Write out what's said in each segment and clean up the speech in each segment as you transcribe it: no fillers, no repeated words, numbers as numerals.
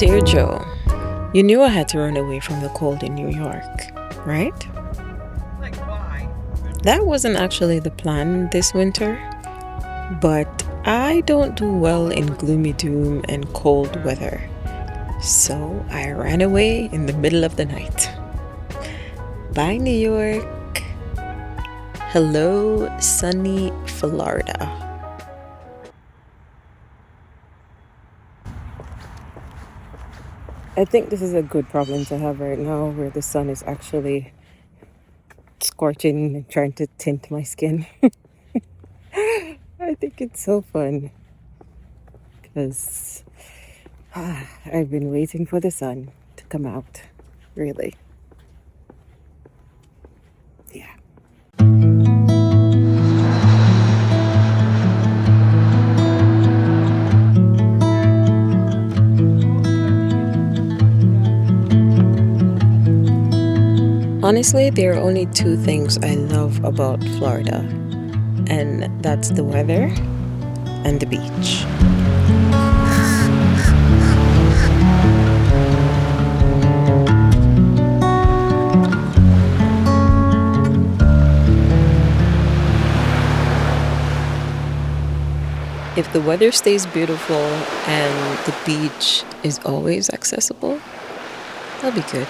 Dear Joe, you knew I had to run away from the cold in New York, right? Like, why? That wasn't actually the plan this winter, but I don't do well in gloomy doom and cold weather. So I ran away in the middle of the night. Bye, New York. Hello, sunny Florida. I think this is a good problem to have right now where the sun is actually scorching and trying to tint my skin. I think it's so fun because I've been waiting for the sun to come out. Really. Yeah. Honestly, there are only two things I love about Florida, and that's the weather and the beach. If the weather stays beautiful and the beach is always accessible, that'll be good.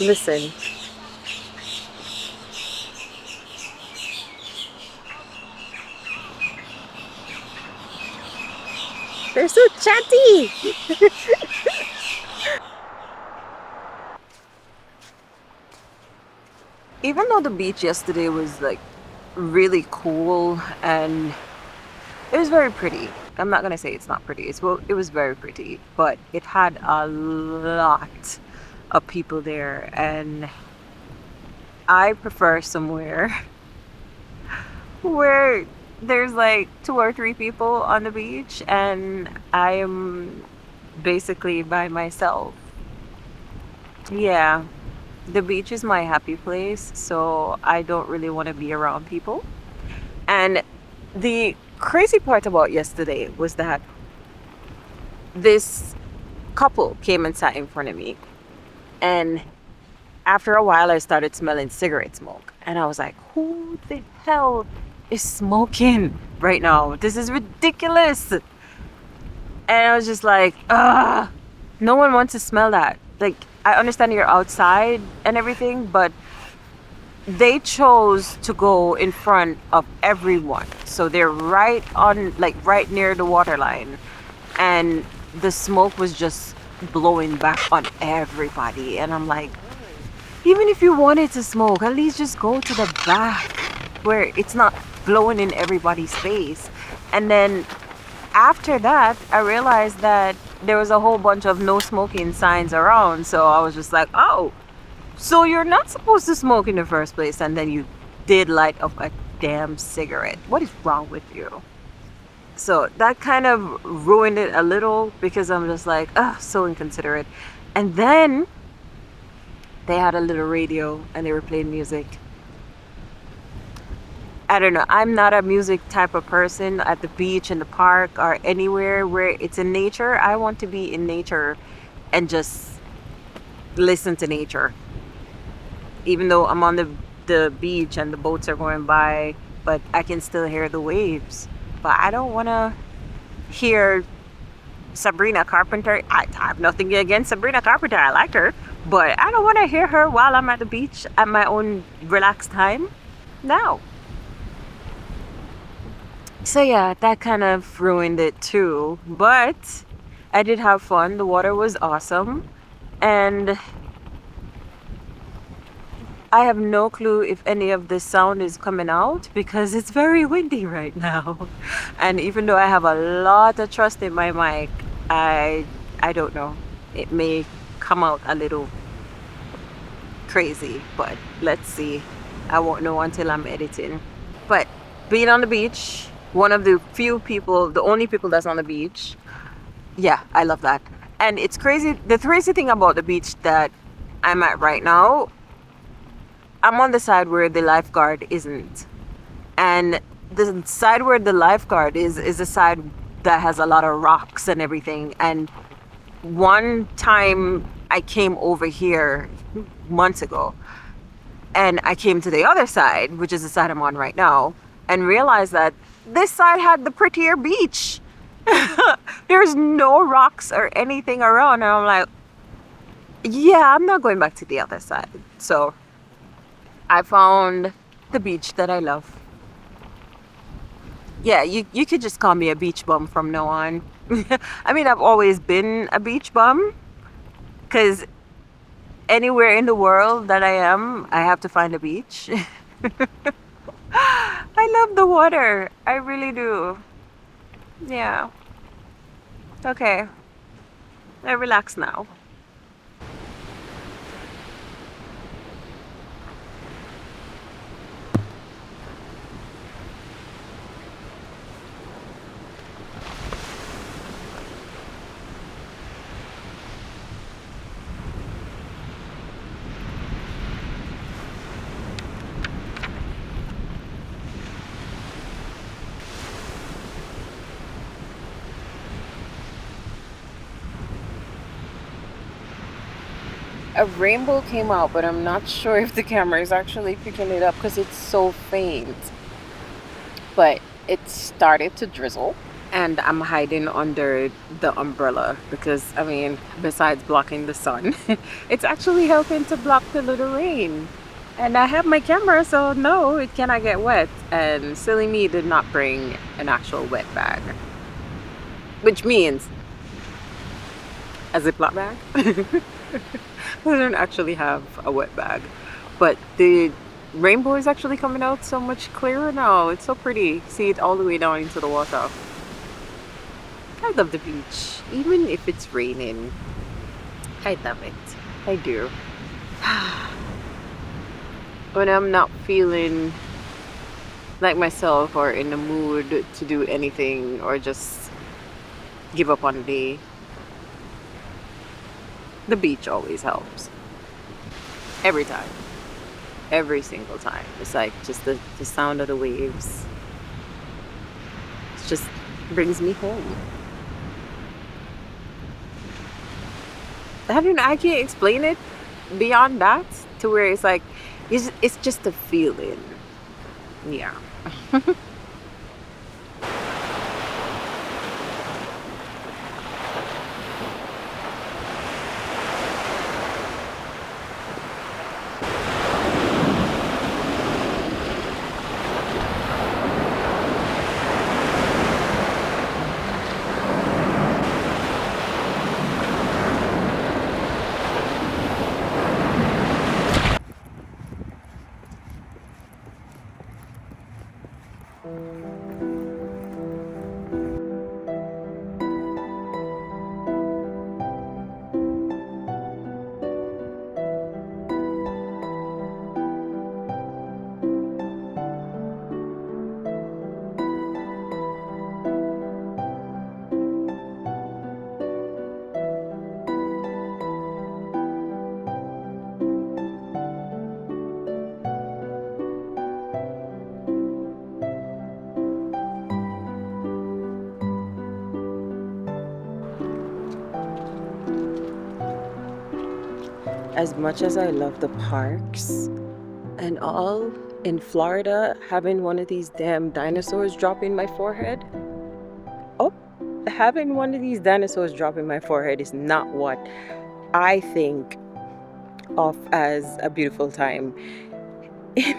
Listen, they're so chatty. Even though the beach yesterday was like really cool and it was very pretty. I'm not gonna say it's not pretty. It was very pretty, but it had a lot of people there, and I prefer somewhere where there's like two or three people on the beach and I am basically by myself. Yeah, the beach is my happy place, so I don't really want to be around people. And the crazy part about yesterday was that this couple came and sat in front of me, and after a while I started smelling cigarette smoke, and I was like, who the hell is smoking right now? This is ridiculous. And I was just like, no one wants to smell that. Like, I understand you're outside and everything, but they chose to go in front of everyone. So they're right on, like, right near the water line. And the smoke was just blowing back on everybody. And I'm like, even if you wanted to smoke, at least just go to the back where it's not blowing in everybody's face. And then after that, I realized that there was a whole bunch of no smoking signs around. So I was just like, oh, so you're not supposed to smoke in the first place. And then you did light up a damn cigarette. What is wrong with you? So that kind of ruined it a little because I'm just like, so inconsiderate. And then they had a little radio and they were playing music. I don't know. I'm not a music type of person at the beach, in the park, or anywhere where it's in nature. I want to be in nature and just listen to nature. Even though I'm on the beach and the boats are going by, but I can still hear the waves. But I don't want to hear Sabrina Carpenter. I have nothing against Sabrina Carpenter. I like her, but I don't want to hear her while I'm at the beach at my own relaxed time. No. So yeah, that kind of ruined it too. But I did have fun. The water was awesome. And I have no clue if any of this sound is coming out because it's very windy right now. And even though I have a lot of trust in my mic, I I don't know. It may come out a little crazy, but let's see. I won't know until I'm editing. But being on the beach, one of the few people, the only people that's on the beach, yeah, I love that. And it's crazy. The crazy thing about the beach that I'm at right now, I'm on the side where the lifeguard isn't. And the side where the lifeguard is a side that has a lot of rocks and everything. And one time I came over here months ago and I came to the other side, which is the side I'm on right now, and realized that this side had the prettier beach. There's no rocks or anything around. And I'm like, yeah, I'm not going back to the other side. So I found the beach that I love. Yeah, you could just call me a beach bum from now on. I mean, I've always been a beach bum because anywhere in the world that I am, I have to find a beach. I love the water. I really do. Yeah. Okay. I relax now. A rainbow came out, but I'm not sure if the camera is actually picking it up because it's so faint. But it started to drizzle. And I'm hiding under the umbrella because, I mean, besides blocking the sun, it's actually helping to block the little rain. And I have my camera, so no, it cannot get wet. And silly me did not bring an actual wet bag, which means a Ziploc bag. I don't actually have a wet bag, but the rainbow is actually coming out so much clearer now. It's so pretty. See it all the way down into the water. I love the beach, even if it's raining. I love it. I do. When I'm not feeling like myself or in the mood to do anything or just give up on the day, the beach always helps. Every time. Every single time. It's like just the sound of the waves. It just brings me home. I can't explain it beyond that to where it's like it's just a feeling. Yeah. as much as I love the parks and all, in Florida, having one of these damn dinosaurs drop in my forehead. Oh, having one of these dinosaurs drop in my forehead is not what I think of as a beautiful time in,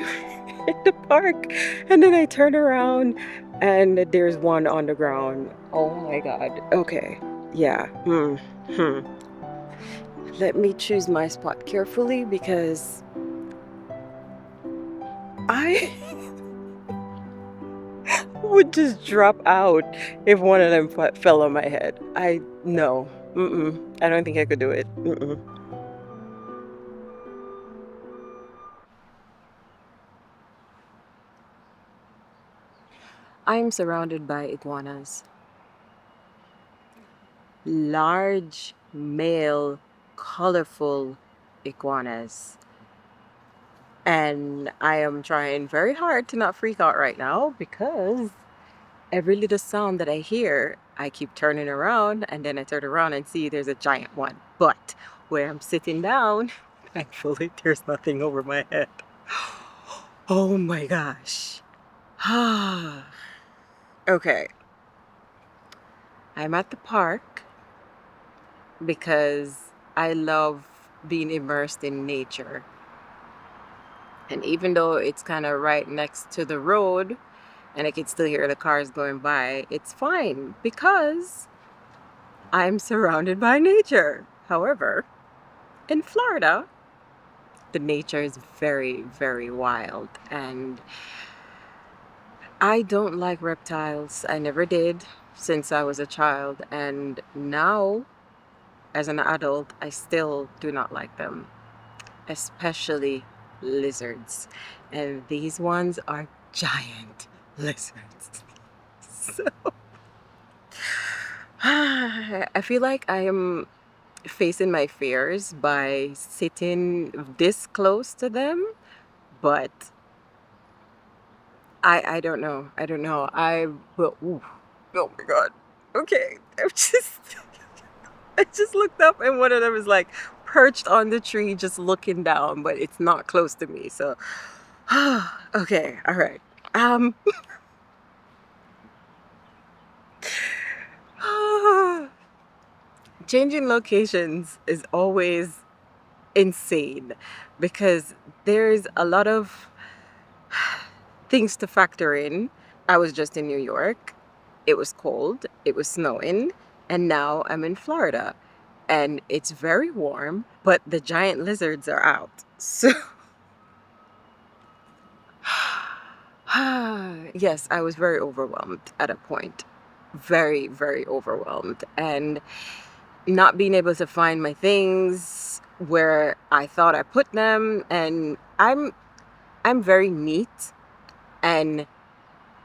in the park. And then I turn around and there's one on the ground. Oh my God. Okay. Yeah. Hmm. Let me choose my spot carefully because I would just drop out if one of them fell on my head. No. I don't think I could do it. I'm surrounded by iguanas. Large, male, colorful iguanas. And I am trying very hard to not freak out right now because every little sound that I hear, I keep turning around and then I turn around and see there's a giant one. But where I'm sitting down, thankfully there's nothing over my head. Oh my gosh. Okay. I'm at the park because I love being immersed in nature. And even though it's kind of right next to the road and I can still hear the cars going by, it's fine because I'm surrounded by nature. However, in Florida, the nature is very, very wild. And I don't like reptiles. I never did since I was a child. And now, as an adult, I still do not like them, especially lizards. And these ones are giant lizards. So I feel like I am facing my fears by sitting this close to them, but I don't know. I don't know. I will. Ooh, oh my God. Okay. I just looked up and one of them is like perched on the tree just looking down, but it's not close to me. So okay, all right. Um changing locations is always insane because there's a lot of things to factor in. I was just in New York. It was cold, it was snowing, and now I'm in Florida. And it's very warm, but the giant lizards are out. So, yes, I was very overwhelmed at a point. Very, very overwhelmed. And not being able to find my things where I thought I put them. And I'm very neat and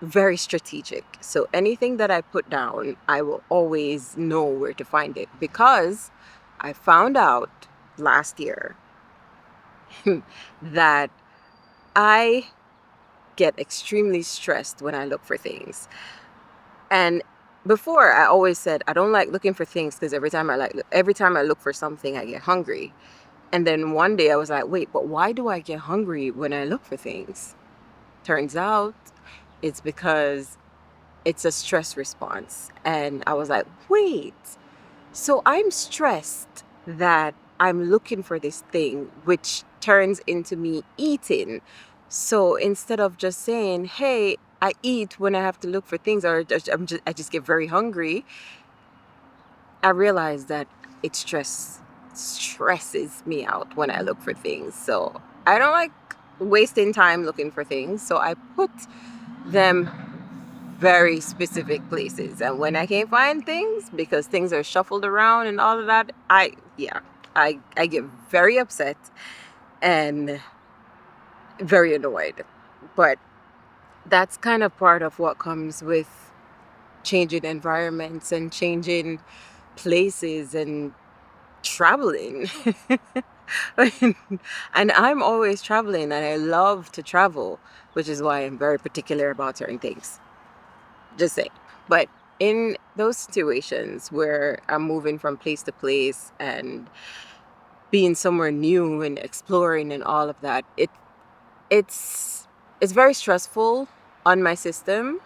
very strategic. So anything that I put down, I will always know where to find it because I found out last year that I get extremely stressed when I look for things. And before I always said I don't like looking for things because every time I look for something I get hungry. And then one day I was like, wait, but why do I get hungry when I look for things? Turns out it's because it's a stress response. And I was like, wait, so I'm stressed that I'm looking for this thing, which turns into me eating. So instead of just saying, hey, I eat when I have to look for things, or I just get very hungry, I realized that it stresses me out when I look for things. So I don't like wasting time looking for things. So I put them very specific places. And when I can't find things because things are shuffled around and all of that, I get very upset and very annoyed. But that's kind of part of what comes with changing environments and changing places and traveling. And I'm always traveling and I love to travel, which is why I'm very particular about certain things. Just saying. But in those situations where I'm moving from place to place and being somewhere new and exploring and all of that, it's it's very stressful on my system,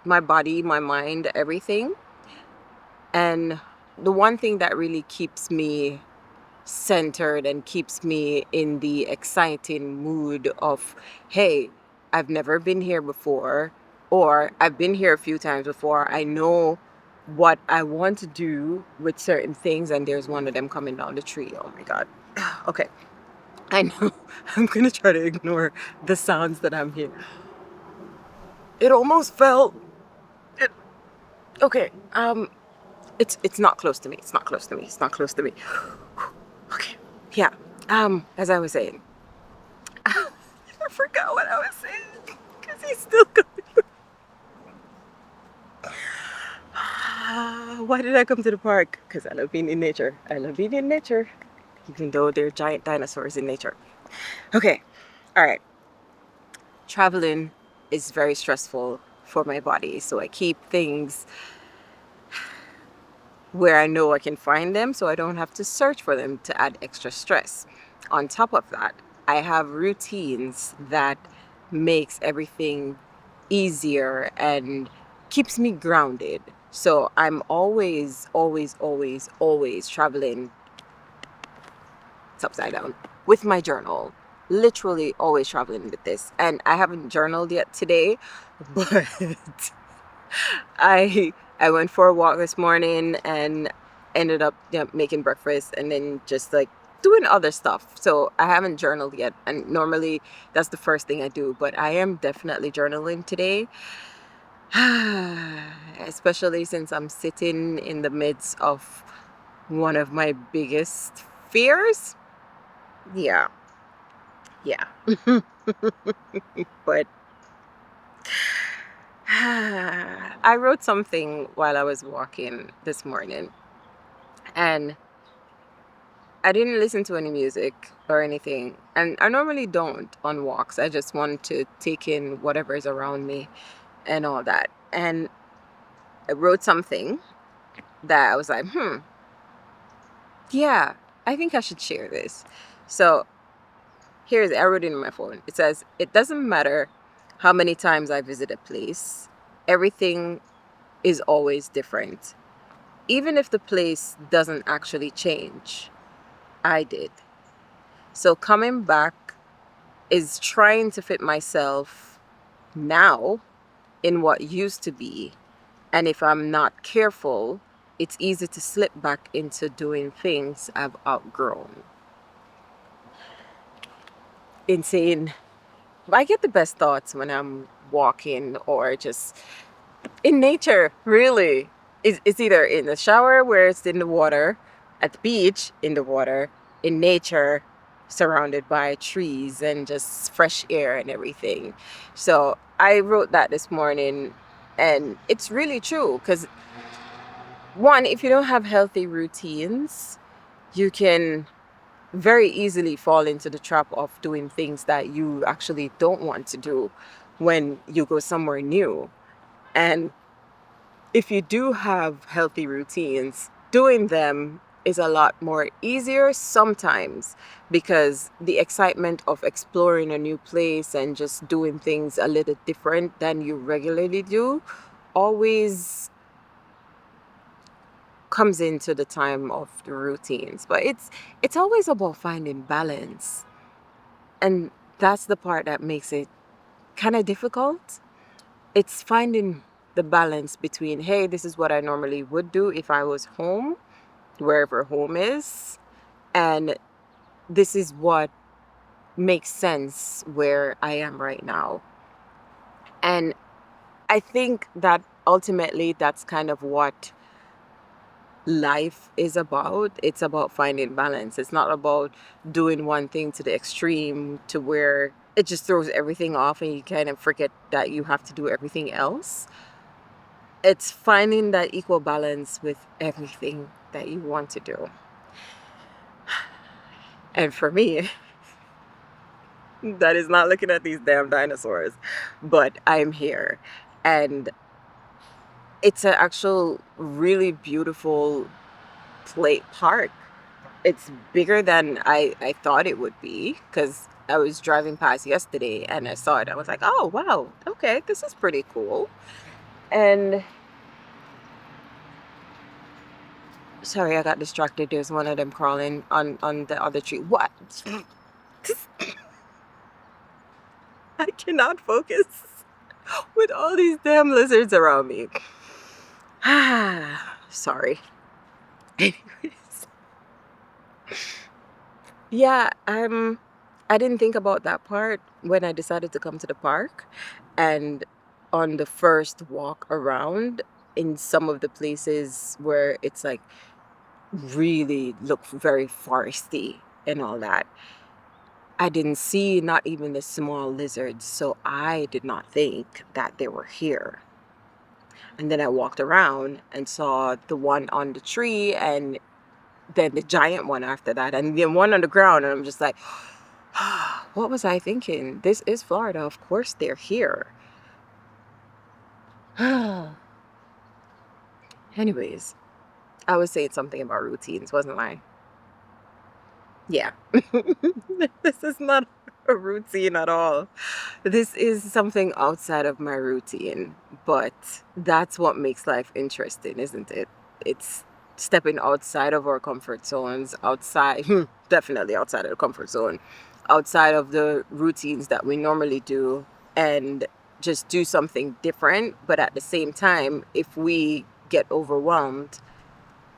my body, my mind, everything. And the one thing that really keeps me centered and keeps me in the exciting mood of, hey, I've never been here before, or I've been here a few times before. I know what I want to do with certain things, and there's one of them coming down the tree. Oh my God. Okay. I know. I'm going to try to ignore the sounds that I'm hearing. It almost fell. It, okay. It's not close to me. It's not close to me. It's not close to me. Okay. Yeah. As I was saying, I forgot what I was saying because he's still coming. Why did I come to the park? Because I love being in nature. I love being in nature, even though there are giant dinosaurs in nature. Okay. All right. Traveling is very stressful for my body, so I keep things where I know I can find them so I don't have to search for them to add extra stress. On top of that, I have routines that makes everything easier and keeps me grounded. So I'm always, always, always, always traveling. It's upside down with my journal. Literally always traveling with this. And I haven't journaled yet today, but I went for a walk this morning and ended up, making breakfast and then just like doing other stuff. So I haven't journaled yet, and normally that's the first thing I do, but I am definitely journaling today. Especially since I'm sitting in the midst of one of my biggest fears. Yeah, yeah. But I wrote something while I was walking this morning, and I didn't listen to any music or anything. And I normally don't on walks. I just want to take in whatever is around me and all that. And I wrote something that I was like, yeah, I think I should share this. So I wrote it in my phone. It says, it doesn't matter how many times I visit a place, everything is always different. Even if the place doesn't actually change, I did. So coming back is trying to fit myself now in what used to be. And if I'm not careful, it's easy to slip back into doing things I've outgrown. Insane. I get the best thoughts when I'm walking or just in nature, really. It's either in the shower where it's in the water, at the beach, in the water, in nature, surrounded by trees and just fresh air and everything. So I wrote that this morning, and it's really true because, one, if you don't have healthy routines, you can very easily fall into the trap of doing things that you actually don't want to do when you go somewhere new. And if you do have healthy routines, doing them is a lot more easier sometimes because the excitement of exploring a new place and just doing things a little different than you regularly do always comes into the time of the routines. But it's always about finding balance. And that's the part that makes it kind of difficult. It's finding the balance between, hey, this is what I normally would do if I was home, wherever home is, and this is what makes sense where I am right now. And I think that ultimately that's kind of what life is about. It's about finding balance. It's not about doing one thing to the extreme to where it just throws everything off and you kind of forget that you have to do everything else. It's finding that equal balance with everything that you want to do. And for me, that is not looking at these damn dinosaurs, but I'm here. And it's an actual really beautiful park. It's bigger than I thought it would be, because I was driving past yesterday and I saw it. I was like, oh wow, okay, this is pretty cool. And sorry, I got distracted. There's one of them crawling on the other tree. What? I cannot focus with all these damn lizards around me. Ah, sorry. Anyways, yeah, I didn't think about that part when I decided to come to the park. And on the first walk around, in some of the places where it's like really look very foresty and all that, I didn't see not even the small lizards, so I did not think that they were here. And then I walked around and saw the one on the tree, and then the giant one after that, and then one on the ground. And I'm just like, what was I thinking? This is Florida. Of course they're here. Anyways, I was saying something about routines, wasn't I? Yeah. This is not a routine at all. This is something outside of my routine, but that's what makes life interesting, isn't it? It's stepping outside of our comfort zones, outside, definitely outside of the comfort zone, outside of the routines that we normally do, and just do something different. But at the same time, if we get overwhelmed,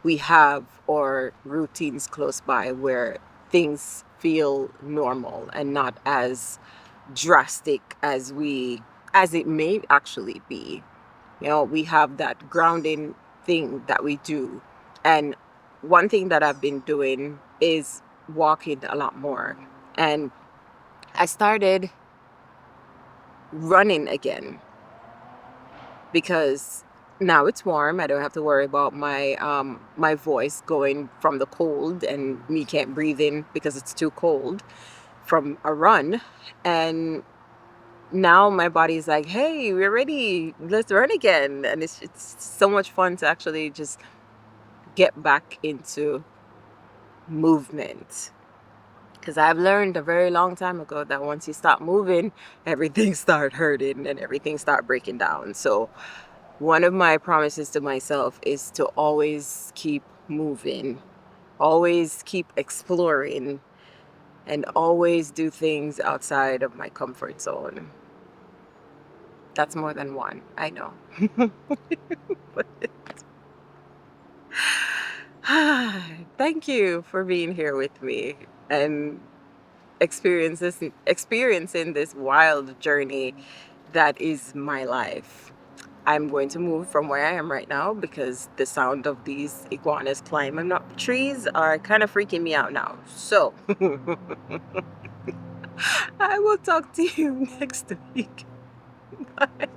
we have our routines close by where things feel normal and not as drastic as it may actually be. You know, we have that grounding thing that we do. And one thing that I've been doing is walking a lot more. And I started running again because now it's warm. I don't have to worry about my voice going from the cold and me can't breathe in because it's too cold from a run. And now my body's like, hey, we're ready, let's run again. And it's so much fun to actually just get back into movement, because I've learned a very long time ago that once you stop moving, everything start hurting and everything start breaking down. So one of my promises to myself is to always keep moving, always keep exploring, and always do things outside of my comfort zone. That's more than one, I know. But thank you for being here with me and experiencing this wild journey that is my life. I'm going to move from where I am right now because the sound of these iguanas climbing up the trees are kind of freaking me out now. So I will talk to you next week. Bye.